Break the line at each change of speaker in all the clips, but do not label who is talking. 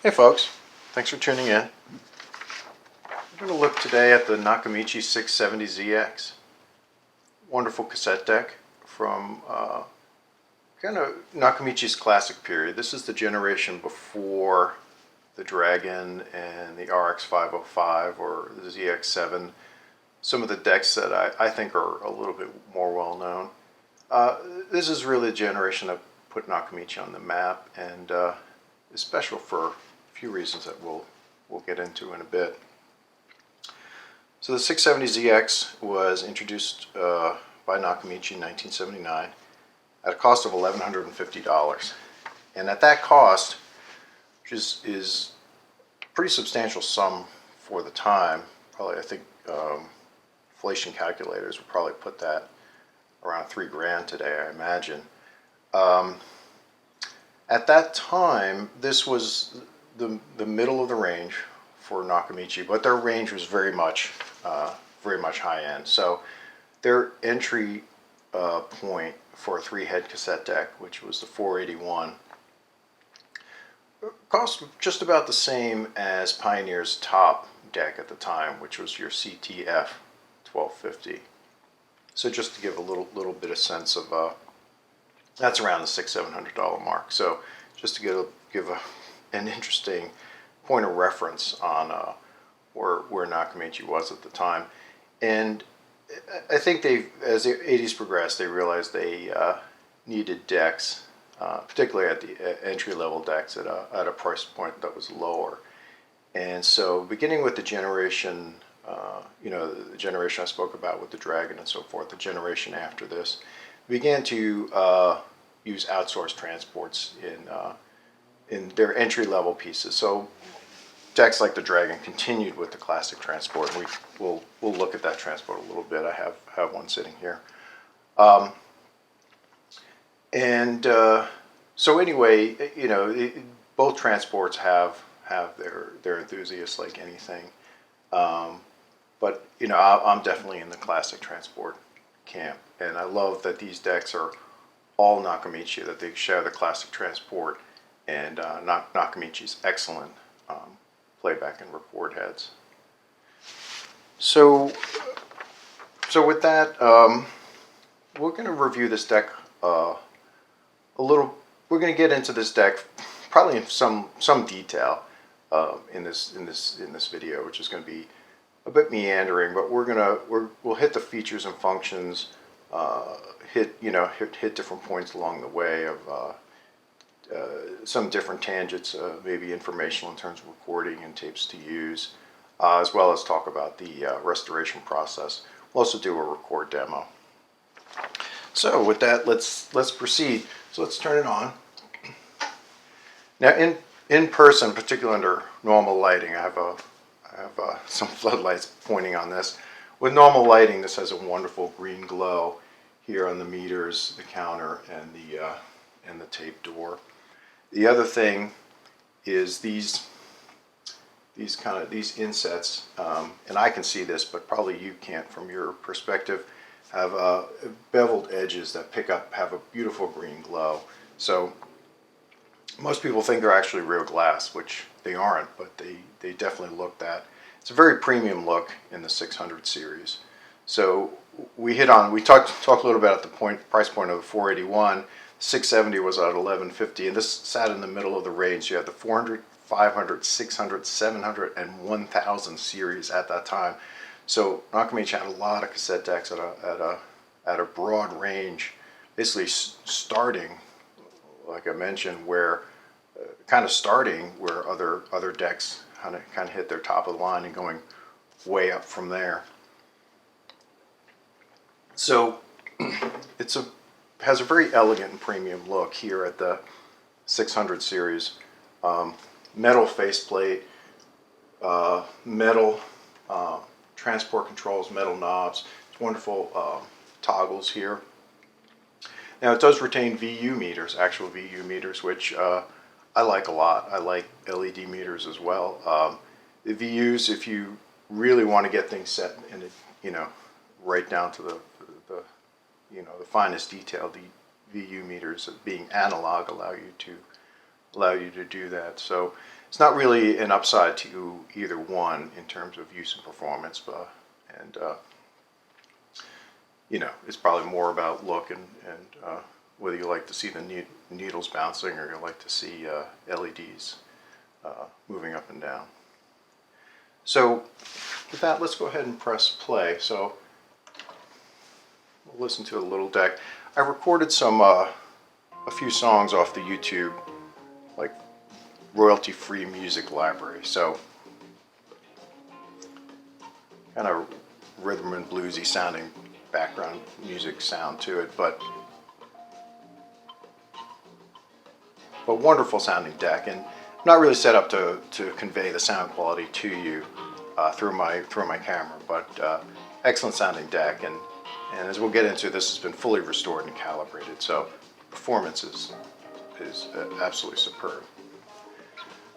Hey folks, thanks for tuning in. We're going to look today at the Nakamichi 670zx. Wonderful cassette deck from kind of Nakamichi's classic period. This is the generation before the Dragon and the RX505 or the ZX7. Some of the decks that I think are a little bit more well known. This is really a generation that put Nakamichi on the map and is special for a few reasons that we'll get into in a bit. So the 670zx was introduced by Nakamichi in 1979 at a cost of $1,150. And at that cost, which is a pretty substantial sum for the time, probably I think inflation calculators would probably put that around $3,000 today, I imagine. At that time, this was the middle of the range for Nakamichi, but their range was very much high end. So their entry point for a 3-head cassette deck, which was the 481, cost just about the same as Pioneer's top deck at the time, which was your CTF 1250. So just to give a little bit of sense of that's around the $600-700 mark. So just to give an interesting point of reference on where Nakamichi was at the time. And I think as the 80s progressed, they realized they needed decks, particularly at the entry-level decks, at a price point that was lower. And so beginning with the generation, the generation I spoke about with the Dragon and so forth, the generation after this, began to use outsourced transports in their entry-level pieces. So decks like the Dragon continued with the classic transport, and we'll look at that transport a little bit. I have one sitting here. So anyway, both transports have their enthusiasts like anything. But I'm definitely in the classic transport camp, and I love that these decks are all Nakamichi, that they share the classic transport and Nakamichi's excellent playback and record heads. So with that, we're going to review this deck a little. We're going to get into this deck probably in some detail in this video, which is going to be a bit meandering, but we'll hit the features and functions, hit different points along the way of some different tangents, maybe informational in terms of recording and tapes to use, as well as talk about the restoration process. We'll also do a record demo. So with that, let's proceed. So let's turn it on. Now in person, particularly under normal lighting, I have some floodlights pointing on this. With normal lighting, this has a wonderful green glow here on the meters, the counter, and the tape door. The other thing is these insets, and I can see this, but probably you can't from your perspective, have beveled edges that have a beautiful green glow. So most people think they're actually real glass, which they aren't, but they definitely look that. It's a very premium look in the 600 series. So we talked a little bit at the price point of the 481. 670 was at 1150, and this sat in the middle of the range. You had the 400, 500, 600, 700, and 1000 series at that time. So Nakamichi had a lot of cassette decks at a broad range, basically starting, like I mentioned, where other decks kind of hit their top of the line and going way up from there. So has a very elegant and premium look here at the 600 series. Metal faceplate, metal transport controls, metal knobs. It's wonderful toggles here. Now it does retain VU meters, actual VU meters, which I like a lot. I like LED meters as well. The VUs, if you really want to get things set in it, right down to the finest detail, the VU meters being analog allow you to do that. So It's not really an upside to either one in terms of use and performance, but you know, it's probably more about look and whether you like to see the needles bouncing or you like to see LEDs moving up and down. So with that, let's go ahead and press play. So we'll listen to a little deck. I recorded a few songs off the YouTube, like royalty-free music library. So kind of rhythm and bluesy sounding background music sound to it, but wonderful sounding deck, and not really set up to convey the sound quality to you through my camera, but excellent sounding deck, and as we'll get into, this has been fully restored and calibrated, so performance is absolutely superb.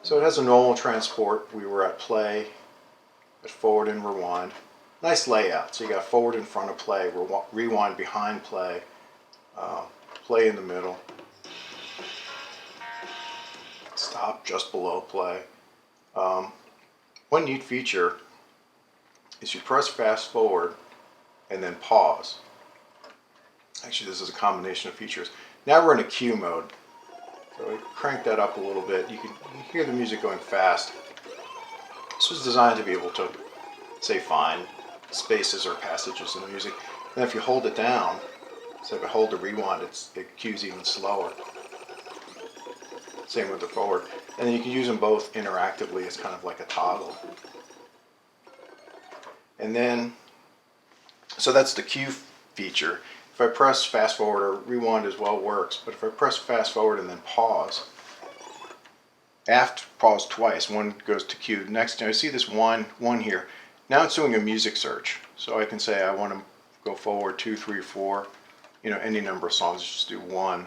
So it has a normal transport. We were at play, at forward and rewind. Nice layout. So you got forward in front of play, rewind behind play, play in the middle, stop just below play. One neat feature is you press fast forward and then pause. Actually, this is a combination of features. Now we're in a cue mode. So I crank that up a little bit. You can hear the music going fast. This was designed to be able to, say, find spaces or passages in the music. And if you hold it down, so if I hold the rewind, it cues even slower. Same with the forward. And then you can use them both interactively as kind of like a toggle. And then, so that's the cue feature. If I press fast forward, or rewind as well works, but if I press fast forward and then pause, after pause twice, one goes to cue. Next, I see this one here. Now it's doing a music search. So I can say I want to go forward 2, 3, 4, you know, any number of songs, just do one.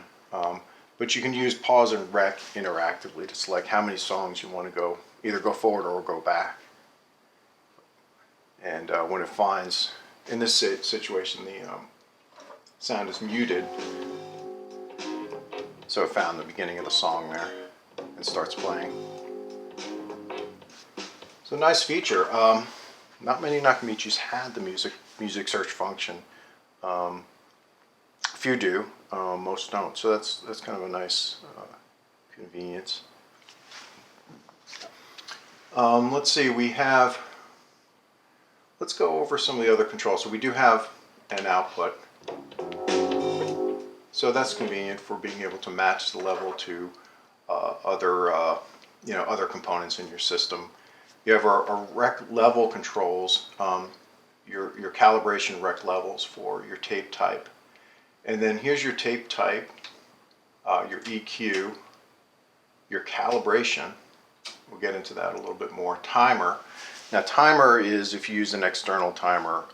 But you can use pause and rec interactively to select how many songs you want to either go forward or go back. And when it finds, in this situation, the sound is muted, so it found the beginning of the song there and starts playing. So nice feature. Not many Nakamichis had the music search function. Few do, most don't. So that's kind of a nice convenience. Let's see, let's go over some of the other controls. So we do have an output. So that's convenient for being able to match the level to other components in your system. You have our rec level controls, your calibration rec levels for your tape type. And then here's your tape type, your EQ, your calibration. We'll get into that a little bit more. Timer. Now timer is if you use an external timer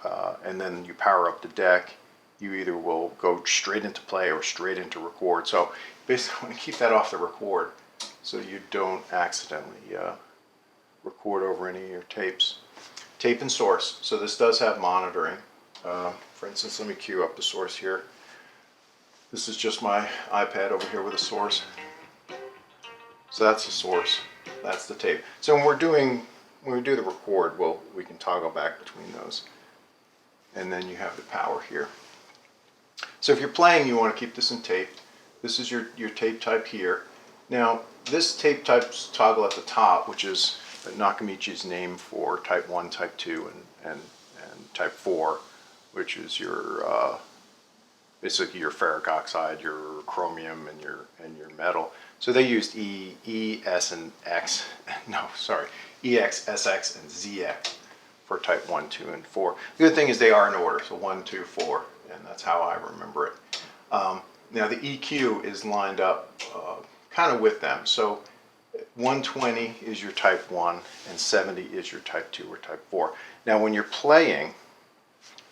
and then you power up the deck, you either will go straight into play or straight into record. So basically want to keep that off the record so you don't accidentally record over any of your tapes. Tape and source. So this does have monitoring. For instance, let me cue up the source here. This is just my iPad over here with a source. So that's the source. That's the tape. So when we do the record, we can toggle back between those. And then you have the power here. So if you're playing, you want to keep this in tape. This is your tape type here. Now, this tape type's toggle at the top, which is Nakamichi's name for type 1, type 2, and type 4, which is your basically your ferric oxide, your chromium, and your metal. So they used E, S, and X. No, sorry, EX, SX, and ZX for type 1, 2, and 4. The good thing is they are in order, so 1, 2, 4, and that's how I remember it. Now the EQ is lined up kind of with them. So 120 is your type 1 and 70 is your type 2 or type 4. Now when you're playing,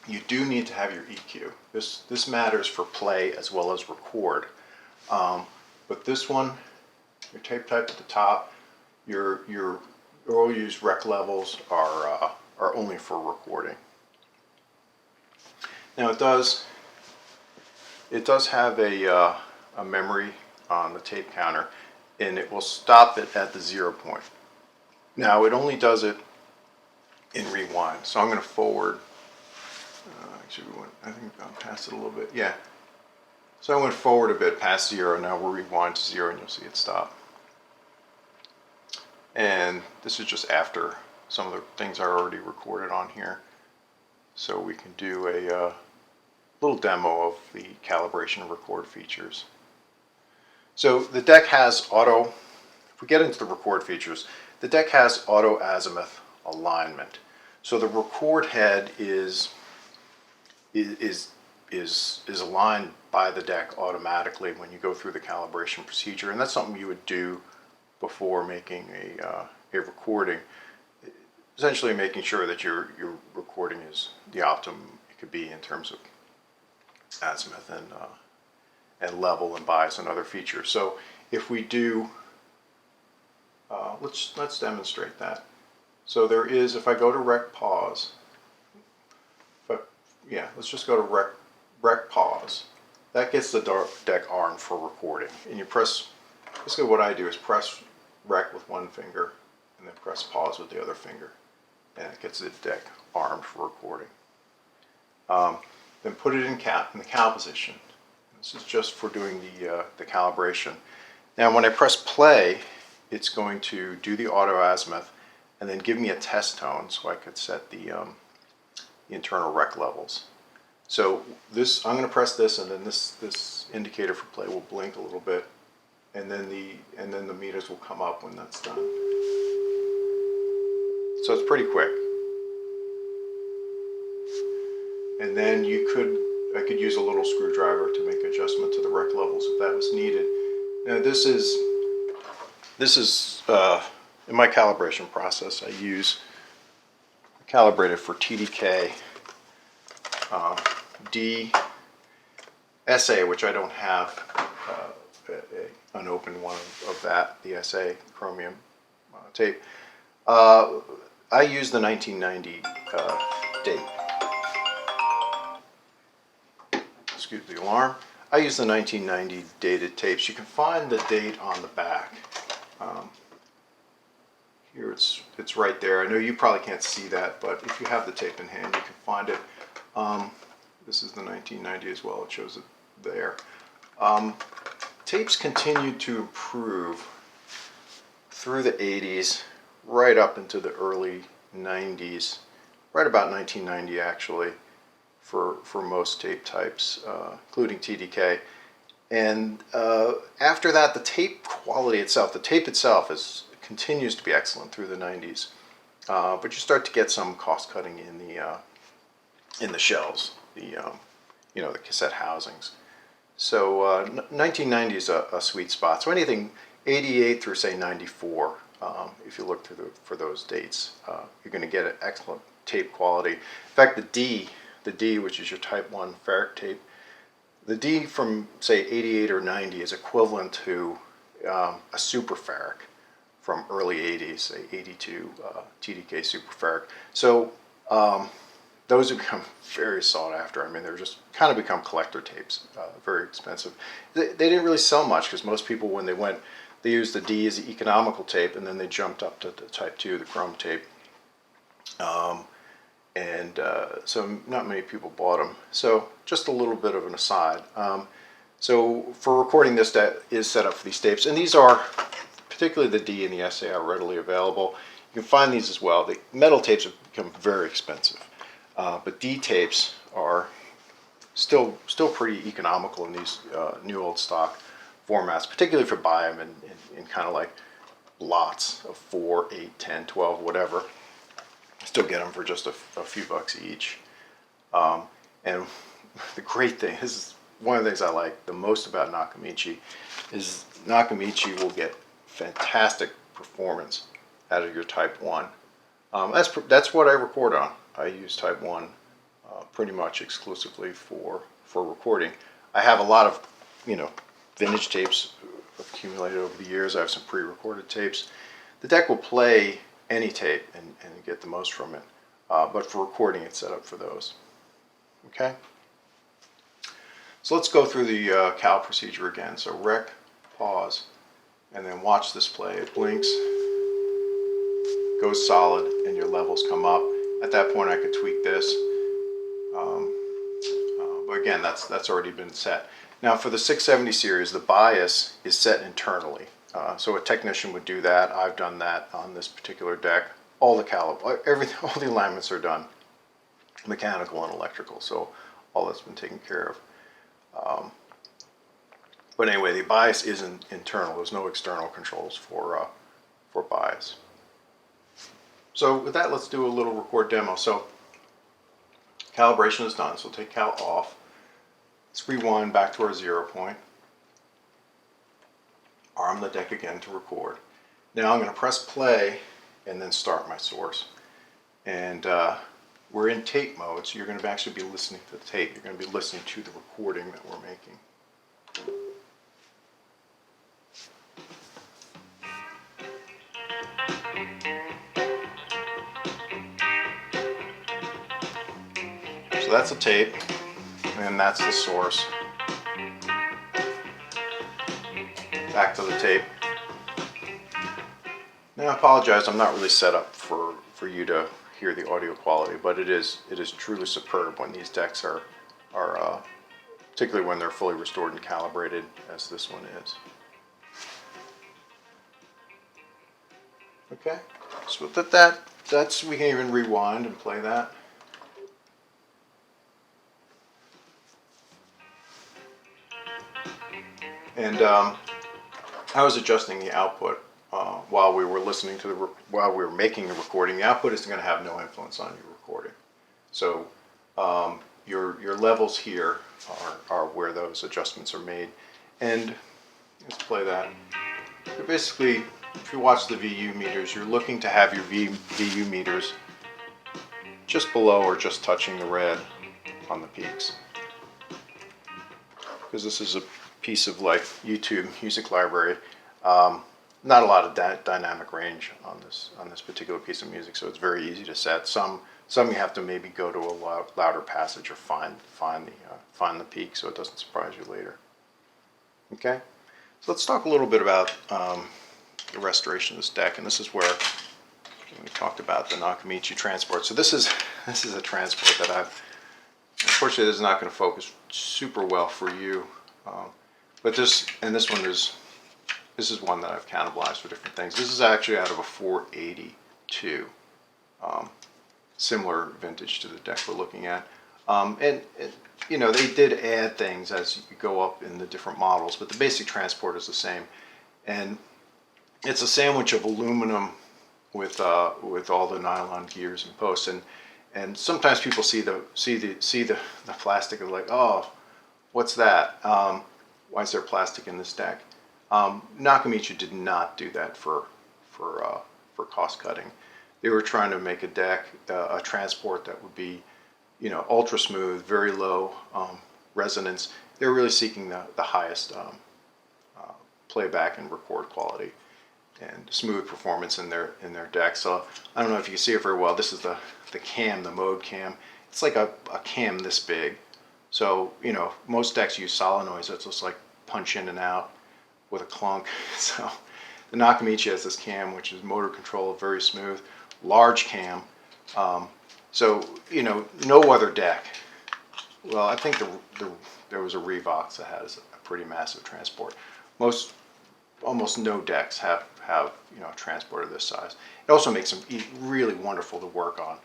you do need to have your EQ. This matters for play as well as record. But this one, your tape type at the top, your all used rec levels are only for recording. Now it does have a memory on the tape counter. and it will stop it at the 0 point. Now it only does it in rewind, so I'm going to forward. Actually, I think I'm past it a little bit. Yeah. So I went forward a bit past 0. Now we'll rewind to 0, and you'll see it stop. And this is just after some of the things are already recorded on here, so we can do a little demo of the calibration and record features. So the deck has auto. If we get into the record features, the deck has auto azimuth alignment. So the record head is aligned by the deck automatically when you go through the calibration procedure, and that's something you would do before making a recording. Essentially, making sure that your recording is the optimum it could be in terms of azimuth and level and bias and other features. So if we do, let's demonstrate that. So there is, if I go to rec pause, let's just go to rec pause. That gets the deck armed for recording. And you press, basically what I do is press rec with one finger and then press pause with the other finger. And it gets the deck armed for recording. Then put it in the cal position. This is just for doing the calibration. Now when I press play, it's going to do the auto azimuth and then give me a test tone so I could set the internal rec levels. So this, I'm going to press this, and then this indicator for play will blink a little bit, and then the meters will come up when that's done. So it's pretty quick. And then I could use a little screwdriver to make adjustment to the rec levels if that was needed. Now this is in my calibration process. I use Calibrated for TDK SA, which I don't have an open one of that, the SA chromium tape. I use the 1990 date. Excuse the alarm. I use the 1990 dated tapes. You can find the date on the back. Here it's right there. I know you probably can't see that, but if you have the tape in hand, you can find it. This is the 1990 as well. It shows it there. Tapes continued to improve through the 80s, right up into the early 90s, right about 1990 actually, for most tape types, including TDK. And after that, the tape quality itself, the tape itself continues to be excellent through the 90s, but you start to get some cost cutting in the shells, the cassette housings. So 1990 is a sweet spot. So anything 88 through say 94, if you look for those dates, you're going to get an excellent tape quality. In fact, the D, which is your Type 1 ferric tape, the D from say 88 or 90 is equivalent to a super ferric from early 80s, say 82 TDK super ferric. So those have become very sought after. I mean, they're just kind of become collector tapes, very expensive. They didn't really sell much because most people, when they went, they used the D as the economical tape, and then they jumped up to the Type 2, the chrome tape. So not many people bought them. So just a little bit of an aside. So for recording, this is set up for these tapes, and these are, particularly the D and the SA, are readily available. You can find these as well. The metal tapes have become very expensive, but D tapes are still pretty economical in these new old stock formats, particularly if you buy them in kind of like lots of 4, 8, 10, 12, whatever. Still get them for just a few bucks each. And the great thing, this is one of the things I like the most about Nakamichi, is Nakamichi will get fantastic performance out of your Type 1. That's what I record on. I use Type 1 pretty much exclusively for recording. I have a lot of vintage tapes accumulated over the years. I have some pre-recorded tapes. The deck will play any tape and get the most from it, but for recording it's set up for those. Okay, so let's go through the cal procedure again. So rec, pause, and then watch this play. It blinks, goes solid, and your levels come up. At that point I could tweak this, but again that's already been set. Now for the 670 series, the bias is set internally, so a technician would do that. I've done that on this particular deck. All the alignments are done, mechanical and electrical, so all that's been taken care of. But anyway, the bias isn't internal. There's no external controls for bias. So with that, let's do a little record demo. So calibration is done, so take cal off. Let's rewind back to our 0 point. Arm the deck again to record. Now I'm going to press play and then start my source. And we're in tape mode, so you're going to actually be listening to the tape. You're going to be listening to the recording that we're making. So that's a tape, and that's the source. Back to the tape. Now I apologize, I'm not really set up for you to hear the audio quality, but it is truly superb when these decks are particularly when they're fully restored and calibrated, as this one is. Okay, so that's we can even rewind and play that. And I was adjusting the output while we were listening to while we were making the recording. The output is going to have no influence on your recording. So your levels here are where those adjustments are made. And let's play that. So basically, if you watch the VU meters, you're looking to have your VU meters just below or just touching the red on the peaks. Because this is a piece of like YouTube music library. Not a lot of dynamic range on this particular piece of music, so it's very easy to set. Some you have to maybe go to a louder passage or find the peak, so it doesn't surprise you later. Okay, so let's talk a little bit about the restoration of this deck, and this is where we talked about the Nakamichi transport. So this is a transport that unfortunately this is not going to focus super well for you. But this one is one that I've cannibalized for different things. This is actually out of a 482, similar vintage to the deck we're looking at. And you know, they did add things as you go up in the different models, but the basic transport is the same. And it's a sandwich of aluminum with all the nylon gears and posts. And sometimes people see the plastic and like, oh, what's that? Why is there plastic in this deck? Nakamichi did not do that for cost cutting. They were trying to make a deck, a transport that would be, you know, ultra smooth, very low resonance. They were really seeking the highest playback and record quality and smooth performance in their deck. So I don't know if you can see it very well. This is the cam, the mode cam. It's like a cam this big. So, you know, most decks use solenoids that's just like punch in and out with a clunk. So the Nakamichi has this cam, which is motor controlled, very smooth, large cam. So, you know, no other deck. Well, I think there was a Revox that has a pretty massive transport. Almost no decks have you know, a transport of this size. It also makes them really wonderful to work on.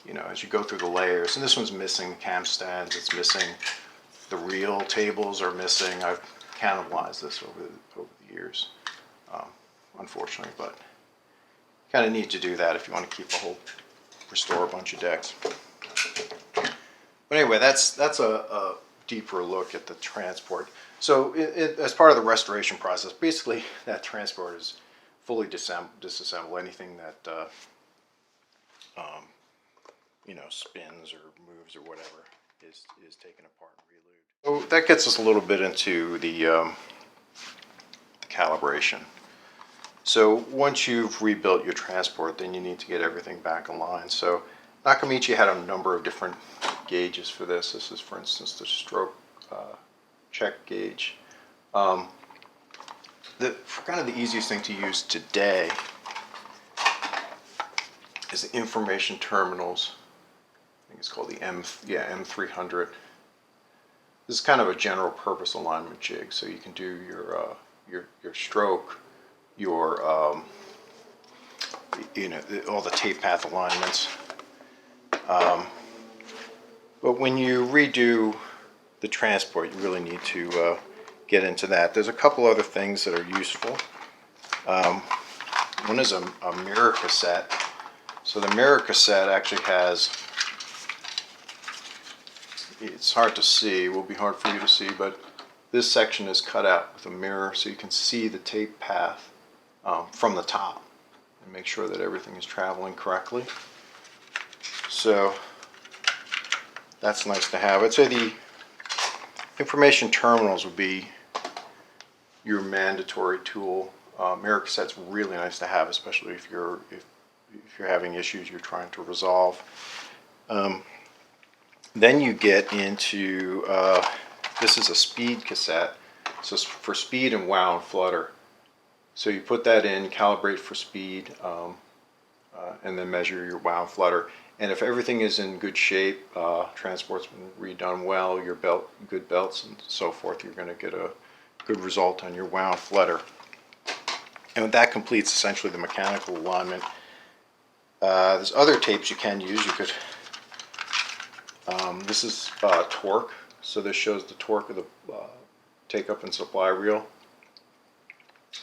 You know, as you go through the layers, and this one's missing cam stands, it's missing the reel tables are missing. I've cannibalized this over the years, unfortunately, but kind of need to do that if you want to restore a bunch of decks. But anyway, that's a deeper look at the transport. So as part of the restoration process, basically that transport is fully disassemble. Anything that you know, spins or moves or whatever is taken apart and relooped. So that gets us a little bit into the calibration. So once you've rebuilt your transport, then you need to get everything back in line. So Nakamichi had a number of different gauges for this. This is, for instance, the stroke check gauge. kind of the easiest thing to use today is the information terminals. I think it's called the M300. This is kind of a general purpose alignment jig, so you can do your stroke, your all the tape path alignments. But when you redo the transport, you really need to get into that. There's a couple other things that are useful. One is a mirror cassette. So the mirror cassette actually has, it's hard to see, it will be hard for you to see, but this section is cut out with a mirror so you can see the tape path from the top and make sure that everything is traveling correctly. So that's nice to have. I'd say the information terminals would be your mandatory tool. Mirror cassette's really nice to have, especially if you're having issues you're trying to resolve. Then you get into this is a speed cassette, so it's for speed and wow and flutter. So you put that in, calibrate for speed, and then measure your wow and flutter. And if everything is in good shape, transport's been redone well, your good belts and so forth, you're going to get a good result on your wow and flutter. And that completes essentially the mechanical alignment. There's other tapes you can use. You could. This is torque, so this shows the torque of the take-up and supply reel.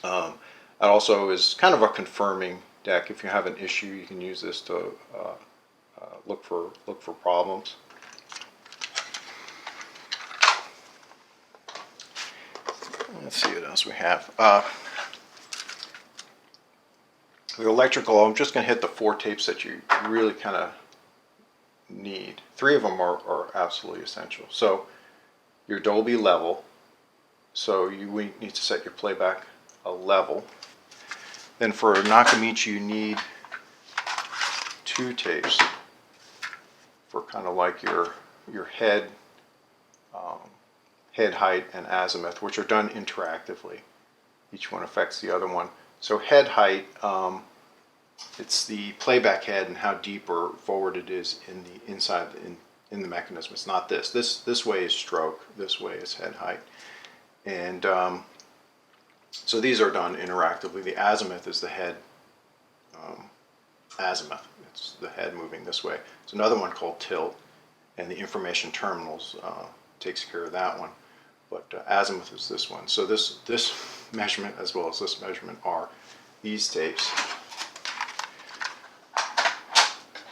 It also is kind of a confirming deck. If you have an issue, you can use this to look for problems. Let's see what else we have. The electrical, I'm just going to hit the 4 tapes that you really kind of need. 3 of them are absolutely essential. So your Dolby level, so you need to set your playback a level. Then for Nakamichi you need 2 tapes for kind of like your head height and azimuth, which are done interactively. Each one affects the other one. So head height, it's the playback head and how deep or forward it is in the inside in the mechanism. It's not this. This way is stroke. This way is head height. And so these are done interactively. The azimuth is the head azimuth. It's the head moving this way. There's another one called tilt, and the information terminals takes care of that one. But azimuth is this one. So this measurement as well as this measurement are these tapes.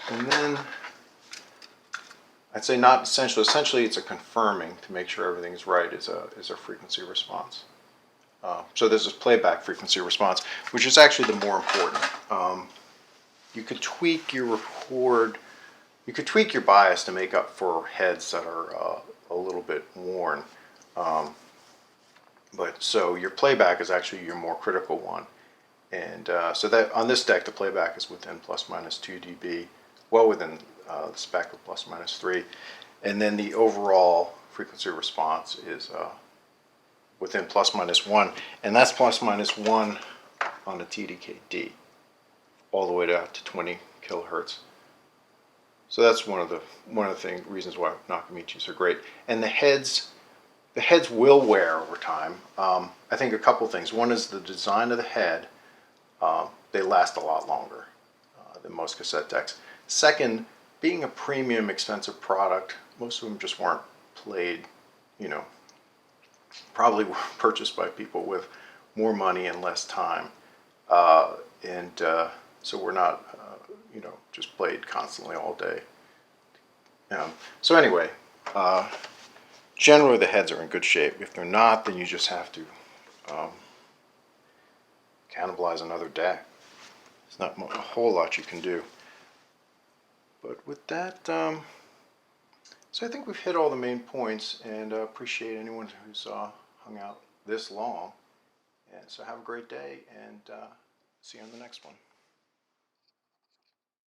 And then I'd say not essential. Essentially, it's a confirming to make sure everything's right. Is a frequency response. So this is playback frequency response, which is actually the more important. You could tweak your record. You could tweak your bias to make up for heads that are a little bit worn. But so your playback is actually your more critical one. And so that on this deck, the playback is within plus minus 2 dB, well within the spec of plus minus 3. And then the overall frequency response is within plus minus 1. And that's plus minus 1 on the TDKD, all the way down to 20 kilohertz. So that's one of the reasons why Nakamichis are great. And the heads will wear over time. I think a couple things. One is the design of the head. They last a lot longer than most cassette decks. Second, being a premium, expensive product, most of them just weren't played, probably were purchased by people with more money and less time. So we're not, just played constantly all day. So anyway, generally the heads are in good shape. If they're not, then you just have to cannibalize another deck. There's not a whole lot you can do. But with that, so I think we've hit all the main points, and appreciate anyone who's hung out this long. And so have a great day, and see you on the next one.